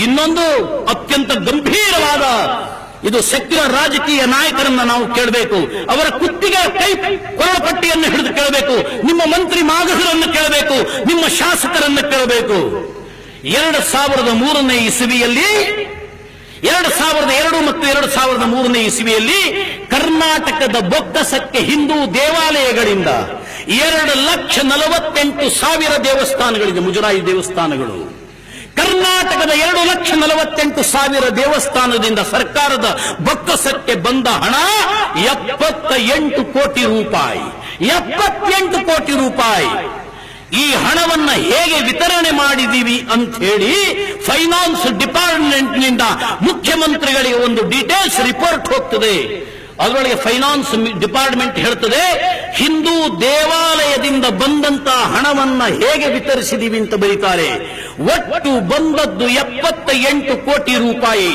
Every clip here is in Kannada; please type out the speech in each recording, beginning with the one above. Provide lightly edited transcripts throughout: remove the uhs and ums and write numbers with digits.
ಇನ್ನೊಂದು ಅತ್ಯಂತ ಗಂಭೀರವಾದ ಇದು ಸೆಕ್ಯುಲರ್ ರಾಜಕೀಯ ನಾಯಕರನ್ನ ನಾವು ಕೇಳಬೇಕು. ಅವರ ಕುತ್ತಿಗೆ ಕೈ ಕೊರಳಪಟ್ಟಿಯನ್ನು ಹಿಡಿದು ಕೇಳಬೇಕು. ನಿಮ್ಮ ಮಂತ್ರಿ ಮಾಗಸರನ್ನು ಕೇಳಬೇಕು. ನಿಮ್ಮ ಶಾಸಕರನ್ನು ಕೇಳಬೇಕು. 2003ನೇ ಇಸವಿಯಲ್ಲಿ 2002 ಮತ್ತು 2003ನೇ ಇಸವಿಯಲ್ಲಿ ಕರ್ನಾಟಕದ ಬೊಕ್ಕಸಕ್ಕೆ ಹಿಂದೂ ದೇವಾಲಯಗಳಿಂದ 2,48,000 ದೇವಸ್ಥಾನಗಳಿದೆ. ಮುಜರಾಯಿ ದೇವಸ್ಥಾನಗಳು. ಕರ್ನಾಟಕದ 2,48,000 ದೇವಸ್ಥಾನದಿಂದ ಸರ್ಕಾರದ ಬೊಕ್ಕಸಕ್ಕೆ ಬಂದ ಹಣ 78 ಕೋಟಿ ರೂಪಾಯಿ. 78 ಕೋಟಿ ರೂಪಾಯಿ. ಈ ಹಣವನ್ನ ಹೇಗೆ ವಿತರಣೆ ಮಾಡಿದೀವಿ ಅಂತ ಹೇಳಿ ಫೈನಾನ್ಸ್ ಡಿಪಾರ್ಟ್ಮೆಂಟ್ನಿಂದ ಮುಖ್ಯಮಂತ್ರಿಗಳಿಗೆ ಒಂದು ಡೀಟೇಲ್ಸ್ ರಿಪೋರ್ಟ್ ಹೋಗ್ತದೆ. ಅದರೊಳಗೆ ಫೈನಾನ್ಸ್ ಡಿಪಾರ್ಟ್ಮೆಂಟ್ ಹೇಳ್ತದೆ, ಹಿಂದೂ ದೇವಾಲಯದಿಂದ ಬಂದಂತ ಹಣವನ್ನ ಹೇಗೆ ವಿತರಿಸಿದೀವಿ ಅಂತ ಬರೀತಾರೆ. ಒಟ್ಟು ಬಂದದ್ದು 78 ಕೋಟಿ ರೂಪಾಯಿ.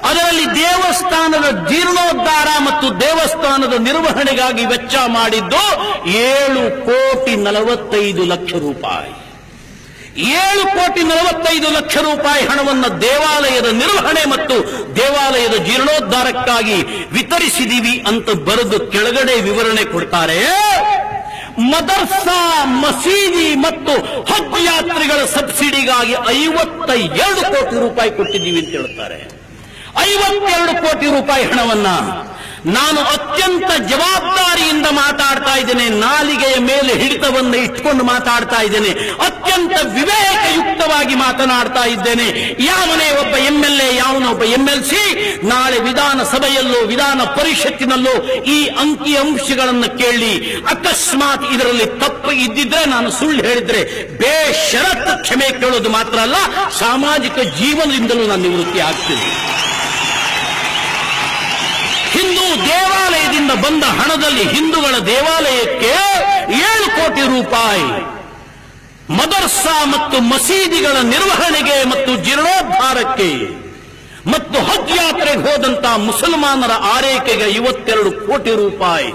ಅದರಲ್ಲಿ ದೇವಸ್ಥಾನದ ಜೀರ್ಣೋದ್ಧಾರ ಮತ್ತು ದೇವಸ್ಥಾನದ ನಿರ್ವಹಣೆಗಾಗಿ ವೆಚ್ಚ ಮಾಡಿದ್ದು 7,45,00,000 ರೂಪಾಯಿ. 7,45,00,000 ರೂಪಾಯಿ ಹಣವನ್ನು ದೇವಾಲಯದ ನಿರ್ವಹಣೆ ಮತ್ತು ದೇವಾಲಯದ ಜೀರ್ಣೋದ್ಧಾರಕ್ಕಾಗಿ ವಿತರಿಸಿದೀವಿ ಅಂತ ಬರೆದು ಕೆಳಗಡೆ ವಿವರಣೆ ಕೊಡ್ತಾರೆ. ಮದರ್ಸಾ, ಮಸೀದಿ ಮತ್ತು ಹಜ್ ಯಾತ್ರಿಗಳ ಸಬ್ಸಿಡಿಗಾಗಿ 52 ಕೋಟಿ ರೂಪಾಯಿ ಕೊಟ್ಟಿದ್ದೀವಿ ಅಂತ ಹೇಳ್ತಾರೆ. 52 ಕೋಟಿ ರೂಪಾಯಿ ಹಣವನ್ನ ನಾನು ಅತ್ಯಂತ ಜವಾಬ್ದಾರಿಯಿಂದ ಮಾತಾಡ್ತಾ ಇದ್ದೇನೆ. ನಾಲಿಗೆಯ ಮೇಲೆ ಹಿಡಿತವನ್ನು ಇಟ್ಕೊಂಡು ಮಾತಾಡ್ತಾ ಇದ್ದೇನೆ. ಅತ್ಯಂತ ವಿವೇಕಯುಕ್ತವಾಗಿ ಮಾತನಾಡ್ತಾ ಇದ್ದೇನೆ. ಯಾವನೇ ಒಬ್ಬ MLA, ಯಾವನೊಬ್ಬ MLC ನಾಳೆ ವಿಧಾನಸಭೆಯಲ್ಲೋ ವಿಧಾನ ಪರಿಷತ್ತಿನಲ್ಲೋ ಈ ಅಂಕಿ ಅಂಶಗಳನ್ನು ಕೇಳಿ ಅಕಸ್ಮಾತ್ ಇದರಲ್ಲಿ ತಪ್ಪು ಇದ್ದಿದ್ರೆ, ನಾನು ಸುಳ್ಳು ಹೇಳಿದ್ರೆ ಬೇಷರತ್ ಕ್ಷಮೆ ಕೇಳೋದು ಮಾತ್ರ ಅಲ್ಲ, ಸಾಮಾಜಿಕ ಜೀವನದಿಂದಲೂ ನಾನು ನಿವೃತ್ತಿ ಆಗ್ತೀನಿ. ಹಿಂದೂ ದೇವಾಲಯದಿಂದ ಬಂದ ಹಣದಲ್ಲಿ ಹಿಂದೂಗಳ ದೇವಾಲಯಕ್ಕೆ 7 ಕೋಟಿ ರೂಪಾಯಿ, ಮದರ್ಸಾ ಮತ್ತು ಮಸೀದಿಗಳ ನಿರ್ವಹಣೆಗೆ ಮತ್ತು ಜೀರ್ಣೋದ್ಧಾರಕ್ಕೆ ಮತ್ತು ಹಜ್ ಯಾತ್ರೆಗೆ ಹೋದಂತ ಮುಸಲ್ಮಾನರ ಆರೈಕೆಗೆ 52 ಕೋಟಿ ರೂಪಾಯಿ,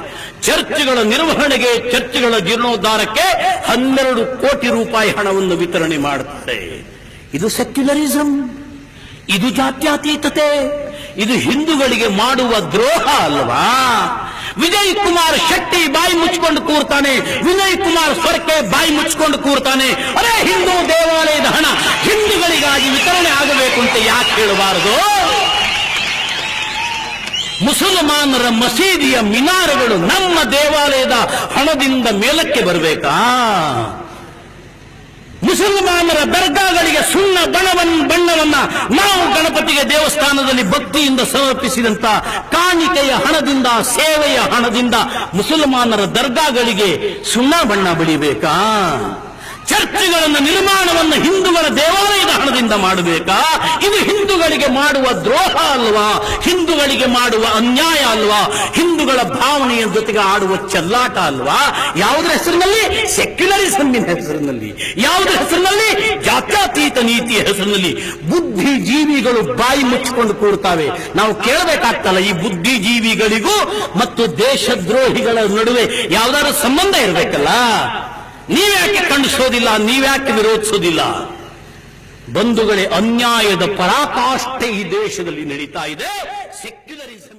ಚರ್ಚ್ಗಳ ನಿರ್ವಹಣೆಗೆ, ಚರ್ಚ್ಗಳ ಜೀರ್ಣೋದ್ಧಾರಕ್ಕೆ 12 ಕೋಟಿ ರೂಪಾಯಿ ಹಣವನ್ನು ವಿತರಣೆ ಮಾಡುತ್ತಾರೆ. ಇದು ಸೆಕ್ಯುಲರಿಸಂ, ಇದು ಜಾತ್ಯತೀತತೆ, ಇದು ಹಿಂದೂಗಳಿಗೆ ಮಾಡುವ ದ್ರೋಹ ಅಲ್ವಾ? ವಿಜಯ್ ಕುಮಾರ್ ಶೆಟ್ಟಿ ಬಾಯಿ ಮುಚ್ಚಿಕೊಂಡು ಕೂರ್ತಾನೆ, ವಿನಯ್ ಕುಮಾರ್ ಸ್ವರ್ಕೆ ಬಾಯಿ ಮುಚ್ಚಿಕೊಂಡು ಕೂರ್ತಾನೆ. ಅರೆ, ಹಿಂದೂ ದೇವಾಲಯದ ಹಣ ಹಿಂದೂಗಳಿಗಾಗಿ ವಿತರಣೆ ಆಗಬೇಕು ಅಂತ ಯಾಕೆ ಹೇಳಬಾರದು? ಮುಸಲ್ಮಾನರ ಮಸೀದಿಯ ಮಿನಾರಗಳು ನಮ್ಮ ದೇವಾಲಯದ ಹಣದಿಂದ ಮೇಲಕ್ಕೆ ಬರಬೇಕಾ? ಮುಸಲ್ಮಾನರ ದರ್ಗಾಗಳಿಗೆ ಸುಣ್ಣ ಬಣ್ಣವನ್ನ ನಾವು ಗಣಪತಿಗೆ ದೇವಸ್ಥಾನದಲ್ಲಿ ಭಕ್ತಿಯಿಂದ ಸಮರ್ಪಿಸಿದಂತ ಕಾಣಿಕೆಯ ಹಣದಿಂದ, ಸೇವೆಯ ಹಣದಿಂದ ಮುಸಲ್ಮಾನರ ದರ್ಗಾಗಳಿಗೆ ಸುಣ್ಣ ಬಣ್ಣ ಬಳಿಬೇಕಾ? ಚರ್ಚ್ಗಳ ನಿರ್ಮಾಣವನ್ನು ಹಿಂದೂಗಳ ದೇವಾಲಯದ ಹಣದಿಂದ ಮಾಡಬೇಕಾ? ಇದು ಹಿಂದೂಗಳಿಗೆ ಮಾಡುವ ದ್ರೋಹ ಅಲ್ವಾ? ಹಿಂದೂಗಳಿಗೆ ಮಾಡುವ ಅನ್ಯಾಯ ಅಲ್ವಾ? ಹಿಂದೂಗಳ ಭಾವನೆಯ ಜೊತೆಗೆ ಆಡುವ ಚೆಲ್ಲಾಟ ಅಲ್ವಾ? ಯಾವುದರ ಹೆಸರಿನಲ್ಲಿ? ಸೆಕ್ಯುಲರಿಸಮ್ಮಿನ ಹೆಸರಿನಲ್ಲಿ. ಯಾವುದರ ಹೆಸರಿನಲ್ಲಿ? ಜಾತ್ಯತೀತ ನೀತಿಯ ಹೆಸರಿನಲ್ಲಿ. ಬುದ್ಧಿಜೀವಿಗಳು ಬಾಯಿ ಮುಚ್ಚಿಕೊಂಡು ಕೂರ್ತಾವೆ. ನಾವು ಕೇಳಬೇಕಾಗ್ತಲ್ಲ, ಈ ಬುದ್ಧಿಜೀವಿಗಳಿಗೂ ಮತ್ತು ದೇಶದ್ರೋಹಿಗಳ ನಡುವೆ ಯಾವ್ದಾದ್ರು ಸಂಬಂಧ ಇರಬೇಕಲ್ಲ? ನೀವ್ಯಾಕೆ ಖಂಡಿಸೋದಿಲ್ಲ? ನೀವ್ಯಾಕೆ ವಿರೋಧಿಸೋದಿಲ್ಲ? ಬಂಧುಗಳೇ, ಅನ್ಯಾಯದ ಪರಾಕಾಷ್ಠೆ ಈ ದೇಶದಲ್ಲಿ ನಡೀತಾ ಇದೆ. ಸೆಕ್ಯುಲರಿಸಂ